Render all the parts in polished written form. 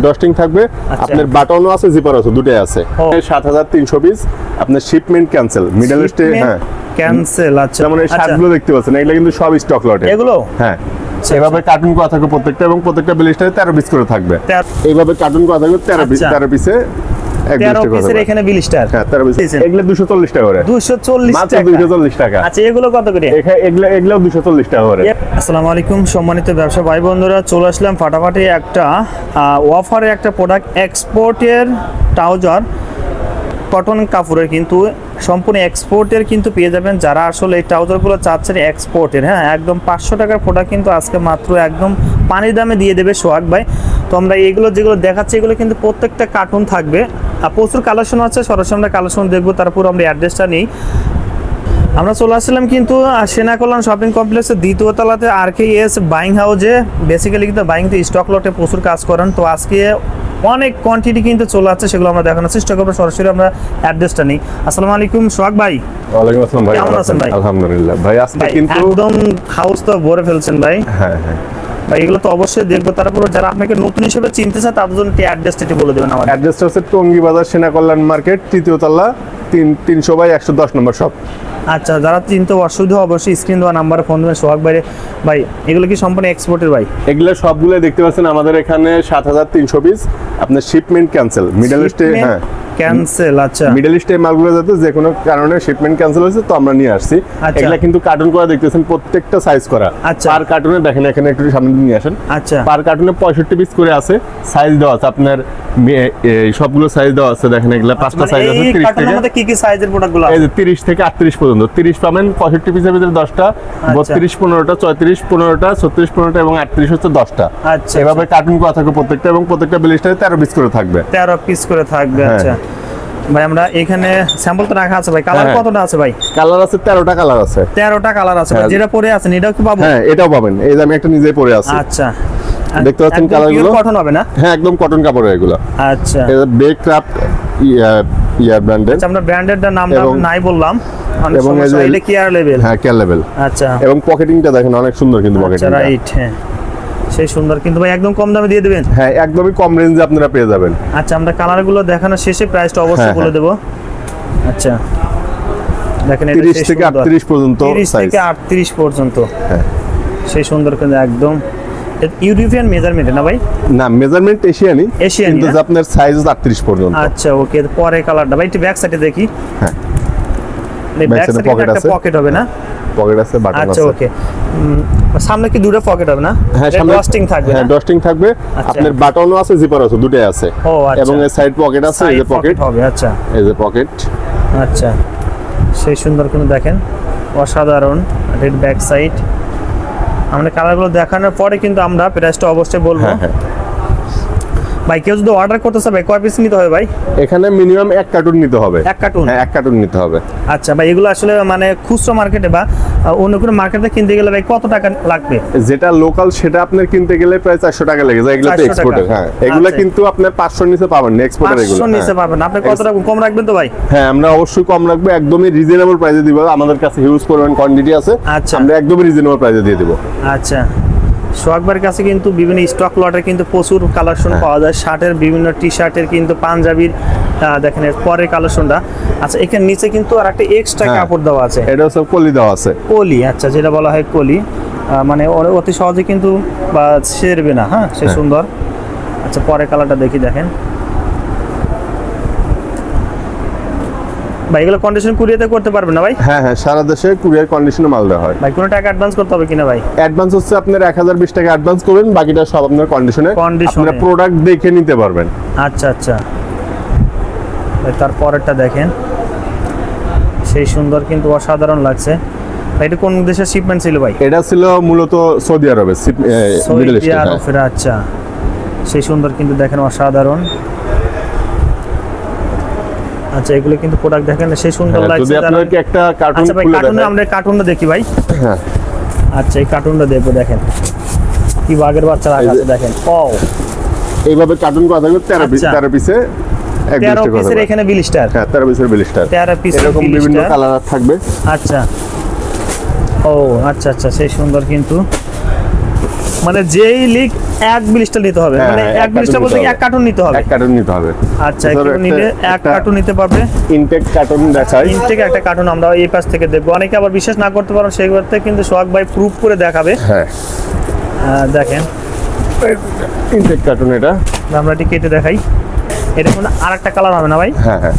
Dusting থাকবে, আপনার বাটনও আছে, জিপার আছে, দুটোই আছে। 7300 পিস। আপনার শিপমেন্ট ক্যান্সেল, মিডল ইস্টে ক্যান্সেল। আচ্ছা, যেমন এই শার্টগুলো দেখতে পাচ্ছেন, এগুলো কিন্তু সব স্টক লটে এগুলো। হ্যাঁ, এইভাবে কার্টুন করা থাকবে প্রত্যেকটা, এবং প্রত্যেকটা ব্লিস্টারে 13 পিস করে থাকবে। এইভাবে কার্টুন করা থাকবে 13 পিসে, 13 পিসের এখানে ব্লিস্টার। হ্যাঁ, 13 পিস। এগুলো 240 টাকা করে। 240 মাত্র টাকা। 240 টাকা। আচ্ছা, এগুলো কত করে? এগুলো 240 টাকা করে। আসসালামু আলাইকুম সম্মানিত ব্যবসা ভাই বন্ধুরা, চলে আসলাম ফাটাফাটি একটা অফারে একটা প্রোডাক্ট, এক্সপোর্টের ট্রাউজার কটন কাপড়ের, কিন্তু সম্পূর্ণ এক্সপোর্টের কিন্তু পেয়ে যাবেন। যারা আসলে এই ট্রাউজারগুলো চাচ্ছেন এক্সপোর্টের, হ্যাঁ একদম 500 টাকার প্রোডাক্ট কিন্তু আজকে মাত্র একদম পানির দামে দিয়ে দেবে সোহাগ ভাই। তো আমরা এগুলো যেগুলো দেখাচ্ছি এগুলো কিন্তু প্রত্যেকটা কার্টুন থাকবে, আর প্রচুর কালেকশন আছে। সরাসরি আমরা কালেকশন দেখবো, তারপর আমরা অ্যাড্রেসটা নিই। আমরা চলে আসছিলাম কিন্তু সেনা কল্যাণ শপিং কমপ্লেক্সের দ্বিতীয় তলাতে RKS বাইং হাউসে। বেসিক্যালি কিন্তু বাইংতে স্টক লটে প্রচুর কাজ করেন। তো আজকে অনেক কোয়ান্টিটি কিন্তু চলে আসছে, সেগুলো আমরা দেখানোর চেষ্টা করবো। সরাসরি আমরা অ্যাড্রেসটা নিই। আসসালামু আলাইকুম সোহাগ ভাই। ওয়ালাইকুম আসসালাম ভাই, কেমন আছেন ভাই? আলহামদুলিল্লাহ ভাই, আজকে কিন্তু একদম হাউস তো ভরে ফেলছেন ভাই। হ্যাঁ হ্যাঁ ভাই, এগুলো তো অবশ্যই দেখবো। তারপর যারা আপনাকে নতুন হিসেবে চিনতে চায় তাদের জন্য অ্যাড্রেসটা একটু বলে দেবেন আমার। অ্যাড্রেসটা হচ্ছে টঙ্গী বাজার, সেনা কল্যাণ মার্কেট, তৃতীয় তলা, 300/110 নম্বর শপ। আচ্ছা, যারা চিনতে অসুবিধা অবশ্যই স্ক্রিন দেওয়া নাম্বারে ফোন দেবেন। সোহাগ ভাই ভাই, এগুলো কি সম্পূর্ণ এক্সপোর্টের ভাই? এগুলো সবগুলো দেখতে পাচ্ছেন আমাদের এখানে 7300 পিস। আপনার শিপমেন্ট ক্যান্সেল, মিডল ইস্টে হ্যাঁ ক্যান্সেল। আচ্ছা, মিডল ইস্টে মালগুলো যাতে যে কোনো কারণে শিপমেন্ট ক্যান্সেল হয়েছে, তো আমরা নিয়ে আসছি। এগুলা কিন্তু কার্টুন করা দেখতেছেন, প্রত্যেকটা সাইজ করা। আচ্ছা, পার কার্টুনে দেখেন, এখানে একটু সামনে নিয়ে আসেন। আচ্ছা, পার কার্টুনে 65 পিস করে আছে, সাইজ দেওয়া আছে আপনার, এই সবগুলো সাইজ দেওয়া আছে। দেখেন এগুলা 5টা সাইজ আছে। 30 থেকে আমাদের কি কি সাইজের প্রোডাক্টগুলো আছে? এই যে 30 থেকে 38 পর্যন্ত। 30 পাবেন 65 পিসের ভিতরে 10টা, 32 15টা, 34 15টা, 36 15টা এবং 38 হচ্ছে 10টা। আচ্ছা, এভাবে কার্টুন করা থাকবে প্রত্যেকটা, এবং প্রত্যেকটা ব্লিস্টারে 13 পিস করে থাকবে। 13 পিস করে থাকবে। আচ্ছা ভাই, আমরা এখানে স্যাম্পল তো রাখা আছে ভাই। কালার কতটা আছে ভাই? কালার আছে 13টা কালার আছে। 13টা কালার আছে। যেটা পরে আছেন এটাও কি পাবো? হ্যাঁ, এটাও পাবেন। এই যে আমি একটা নিজেই পরে আছি। আচ্ছা, দেখতে পাচ্ছেন কালারগুলো কটন হবে না? হ্যাঁ, একদম কটন কাপড়ের এগুলো। আচ্ছা, এটা বেকক্রাফট ব্র্যান্ডের। আমরা ব্র্যান্ডের নামটা নাই বললাম, এবং এটা কেয়ার লেভেল। হ্যাঁ, কেয়ার লেভেল। আচ্ছা, এবং পকেটিংটা দেখেন অনেক সুন্দর কিন্তু পকেটিংটা। রাইট, হ্যাঁ সেই সুন্দর। কিন্তু ভাই একদম কম দামে দিয়ে দিবেন? হ্যাঁ, একদমই কম রেঞ্জে আপনারা পেয়ে যাবেন। আচ্ছা, আমরা কালারগুলো দেখানোর শেষে প্রাইসটা অবশ্যই বলে দেব। আচ্ছা, দেখেন 30 থেকে 38 পর্যন্ত 30 থেকে 38 পর্যন্ত। হ্যাঁ, সেই সুন্দর কিন্তু একদম ইউরোপিয়ান মেজারমেন্ট না ভাই? না, মেজারমেন্ট এশিয়ানি, কিন্তু আপনার সাইজ 38 পর্যন্ত। আচ্ছা, ওকে। পরে কালারটা ভাই একটু ব্যাক সাইডে দেখি। হ্যাঁ, ব্যাক সাইডে একটা পকেট হবে না? পকেট আছে, বাটন আছে। আচ্ছা, ওকে। সামনে কি দুটো পকেট হবে না? হ্যাঁ, সামনে ডস্টিং থাকবে। হ্যাঁ, ডস্টিং থাকবে। আপনার বাটনও আছে, জিপার আছে, দুটোই আছে। ও আচ্ছা। এবং এই সাইড পকেট আছে, এই যে পকেট হবে। আচ্ছা, এই যে পকেট। আচ্ছা, সেই সুন্দর কিন্তু দেখেন অসাধারণ রেড ব্যাক সাইড। আমরা কালারগুলো দেখানোর পরে কিন্তু আমরা প্রাইসটা অবশ্যই বলবো। হ্যাঁ, ভাই কেউ যদি অর্ডার করতে চায় ভাই কয় পিস নিতে হবে ভাই? এখানে মিনিমাম 1 কার্টুন নিতে হবে। 1 কার্টুন? হ্যাঁ, 1 কার্টুন নিতে হবে। আচ্ছা ভাই, এগুলো আসলে মানে খুচরা মার্কেটে বা অন্য কোনো মার্কেটে কিনতে গেলে ভাই কত টাকা লাগবে? যেটা লোকাল সেটা আপনার কিনতে গেলে প্রায় 400 টাকা লেগে যায়। এগুলো তো এক্সপোর্টের। হ্যাঁ, এগুলো কিন্তু আপনি 500 নিচে পাবেন না, এক্সপোর্টের এগুলো 500 নিচে পাবেন। আপনি কত টাকা কম রাখবেন তো ভাই? হ্যাঁ, আমরা অবশ্যই কম রাখবো, একদমই রিজনেবল প্রাইসে দিব। আমাদের কাছে হিউজ পরিমাণ কোয়ান্টিটি আছে। আচ্ছা, আমরা একদমই রিজনেবল প্রাইসে দিয়ে দিব। আচ্ছা, সোহাগবার কাছে কিন্তু বিভিন্ন স্টক লটের কিন্তু প্রচুর কালেকশন পাওয়া যায়। শার্টের, বিভিন্ন টি শার্টের, কিন্তু পাঞ্জাবির। দেখেন এর পরের কালেকশনটা। আচ্ছা, এখানে নিচে কিন্তু আর একটা এক্সট্রা কাপড় দেওয়া আছে। এটা সব কলি দেওয়া আছে। কলি, আচ্ছা, যেটা বলা হয় কলি, মানে অতি সহজে কিন্তু বা ছেড়বে না। হ্যাঁ, সে সুন্দর। আচ্ছা, পরের কালারটা দেখি। দেখেন ভাই, এগুলো কন্ডিশন কুরিয়ারে করতে পারবেন না ভাই? হ্যাঁ হ্যাঁ, সারা দেশে কুরিয়ার কন্ডিশনে মাল দেওয়া হয়। ভাই কোনো টাকা অ্যাডভান্স করতে হবে কিনা ভাই? অ্যাডভান্স হচ্ছে আপনার 1020 টাকা অ্যাডভান্স করবেন, বাকিটা সব আপনার কন্ডিশনে। আপনারা প্রোডাক্ট দেখে নিতে পারবেন। আচ্ছা, আচ্ছা ভাই, তারপরেরটা দেখেন সেই সুন্দর কিন্তু অসাধারণ লাগছে। ভাই এটা কোন দেশের শিপমেন্ট ছিল ভাই? এটা ছিল মূলত সৌদি আরবের, মিডল ইস্টে। আচ্ছা, সেই সুন্দর কিন্তু দেখেন অসাধারণ। আচ্ছা, এগুলো কিন্তু প্রোডাক্ট দেখেন সেই সুন্দর লাগছে। যদি আপনাকে একটা কার্টুন আচ্ছা ভাই, খুলে কার্টুনে আমরা কার্টুনটা দেখি ভাই। হ্যাঁ, আচ্ছা, এই কার্টুনটা দেখবো। দেখেন কি বাঘের বাচ্চা রাখা আছে। দেখেন এইভাবে কার্টুন করা থাকবে 13 পিসে। 13 পিসের এখানে ব্লিস্টার। হ্যাঁ, 13 পিসের ব্লিস্টার। 13 পিসের এরকম বিভিন্ন কালার থাকবে। আচ্ছা, ও আচ্ছা আচ্ছা, সেই সুন্দর কিন্তু মানে যেই লিক এক ব্লিস্টার নিতে হবে, মানে এক ব্লিস্টার বলতে এক কার্টন নিতে হবে, এক কার্টন নিতে হবে। আচ্ছা এক কার্টন নিলে এক কার্টন নিতে পারবে। ইনটেক কার্টন দেখাই, ইনটেক একটা কার্টন আমরা এই পাশ থেকে দেখবো। অনেকে আবার বিশ্বাস না করতে পারেন, সেই করতে কিন্তু সোহাগ ভাই প্রুফ করে দেখাবে। হ্যাঁ দেখেন ইনটেক কার্টন, এটা আমরা এটি কেটে দেখাই। এটা কোনো আরেকটা কালার হবে না ভাই? হ্যাঁ হ্যাঁ।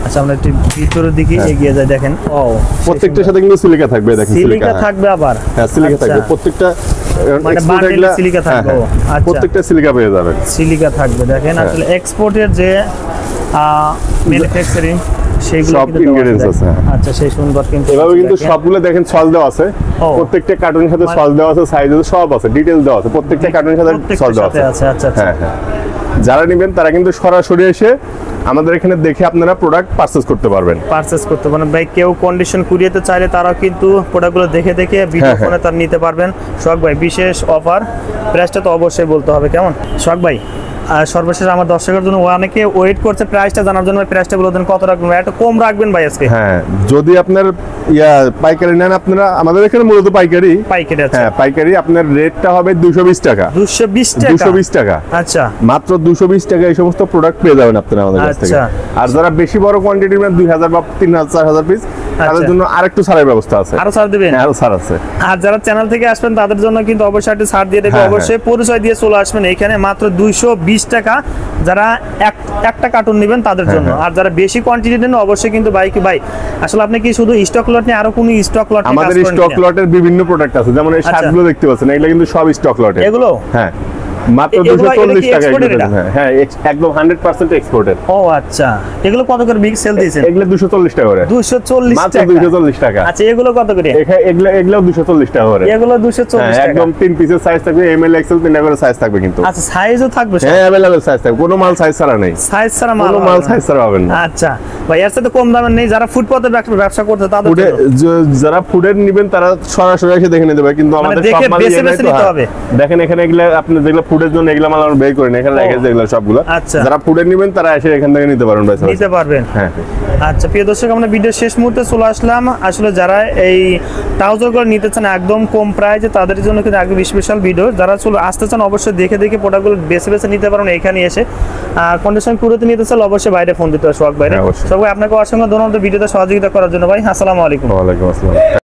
আচ্ছা আমরা একটু ভিতরের দিকে এগিয়ে যাই। দেখেন ও প্রত্যেকটার সাথে কিন্তু সিলিকা থাকবে, দেখেন সিলিকা থাকবে আবার। হ্যাঁ সিলিকা থাকবে প্রত্যেকটা, মানে বান্ডেলে সিলিকা থাকবে। আচ্ছা প্রত্যেকটা সিলিকা পেয়ে যাবেন, সিলিকা থাকবে। দেখেন আসলে এক্সপোর্টের যে ম্যানুফ্যাকচারিং সেইগুলো সব কিন্তু ইনগ্রেডিয়েন্টস আছে। আচ্ছা সেই সুন্দর কিন্তু এভাবে কিন্তু সবগুলো দেখেন সস দেওয়া আছে, প্রত্যেকটা কার্টুনের সাথে সস দেওয়া আছে, সাইজ সব আছে, ডিটেইলস দেওয়া আছে, প্রত্যেকটা কার্টুনের সাথে সস দেওয়া আছে। আচ্ছা আচ্ছা হ্যাঁ হ্যাঁ। যারা নেবেন তারা কিন্তু সরাসরি এসে আমাদের এখানে দেখে আপনারা প্রোডাক্ট পারচেজ করতে পারবেন। পারচেজ করতে পারেন ভাই। কেউ কন্ডিশন কুরিয়াতে চাইলে তারাও কিন্তু প্রোডাক্টগুলো দেখে দেখে ভিডিও ফোনে তার নিতে পারবেন। সোহাগ ভাই বিশেষ অফার, প্রাইসটা তো অবশ্যই বলতে হবে কেমন সোহাগ ভাই? আর সর্বশেষ আমার দর্শকের জন্য অনেকে ওয়েট করছে প্রাইসটা জানার জন্য, প্রাইসটা বলে দেন কত রাখবেন ভাই? একটু কম রাখবেন ভাই আজকে। হ্যাঁ যদি আপনার পাইকারি নেন, আপনারা আমাদের এখানে মূলত পাইকারি আছে। হ্যাঁ পাইকারি আপনার রেটটা হবে 220 টাকা। 220 টাকা? 220 টাকা। আচ্ছা মাত্র 220 টাকা এই সমস্ত প্রোডাক্ট পেয়ে যাবেন আপনারা আমাদের কাছ থেকে। আর যারা বেশি বড় কোয়ান্টিটির মানে 2000 বা 3000 4000 পিস, তাদের জন্য আরেকটু ছাড়ের ব্যবস্থা আছে। আরো ছাড় দিবেন? আরো ছাড় আছে। আর যারা চ্যানেল থেকে আসবেন তাদের জন্য কিন্তু অবশ্যই একটু ছাড় দিয়ে দেবো। অবশ্যই পরিচয় দিয়ে চলে আসবেন এখানে, মাত্র 220 টাকা যারা একটা কার্টুন নেবেন তাদের জন্য। আর যারা বেশি কোয়ান্টিটি নেন অবশ্যই কিন্তু ভাই আসলে আপনি কি শুধু স্টক লট নিয়ে আরো কোনো স্টক লট? আমাদের স্টক লটের বিভিন্ন প্রোডাক্ট আছে, যেমন এই শার্টগুলো দেখতে পাচ্ছেন, এগুলো কিন্তু সব স্টক লটের। এগুলো হ্যাঁ মাত্র 240 টাকা। হ্যাঁ একদম 100% এক্সপোর্টেড। ও আচ্ছা এগুলো কত করে বিগ সেল দিয়েছেন? এগুলো 240 টাকা করে। 240 মাত্র টাকা? 240 টাকা। আচ্ছা এগুলো কত করে? এগুলো 240 টাকা করে। এগুলো 240 টাকা। একদম 3 পিসের সাইজ থাকবে, এমএল এক্সেল 3টা করে সাইজ থাকবে কিন্তু। আচ্ছা সাইজও থাকবে? হ্যাঁ अवेलेबल সাইজ থাকবে, কোনো মাল সাইজ ছাড়া নেই। সাইজ ছাড়া মাল? কোনো মাল সাইজ ছাড়া হবে না। আচ্ছা ভাই এর সাথে কম দামের নেই? যারা ফুটপাতে ব্যবসা করতে তাদের যারা ফুডের নেবেন তারা সরাসরি এসে দেখে নিতে পারে, কিন্তু আমাদের সব মাল নিতে হবে। দেখেন এখানে এগুলা আপনি যেগুলো ফুডের জন্য এগুলা মাল আমরা বের করি না, এখানে রেখে যেগুলো সবগুলো। আচ্ছা যারা ফুডের নেবেন তারা এসে এখান থেকে নিতে পারবেন ভাই, নিতে পারবেন। হ্যাঁ আচ্ছা প্রিয় দর্শক আমরা ভিডিও শেষ মুহূর্তে চলে আসলাম। আসলে যারা এই ট্রাউজারগুলো নিতে চান একদম কম প্রাইসে, তাদের জন্য কিন্তু একদম স্পেশাল ভিডিও। যারা চলে আসতে চান অবশ্যই দেখে দেখে প্রোডাক্টগুলো বেছে বেছে নিতে পারেন এখানে এসে। আর কন্ডিশন কুরিয়াতে নিতে চাইলে অবশ্যই বাইরে ফোন দিতে হবে সোহাগ ভাই। সবাই আপনাকে অসংখ্য ধন্যবাদ ভিডিওতে সহযোগিতা করার জন্য ভাই। আসসালামু আলাইকুম। ওয়ালাইকুম আসসালাম।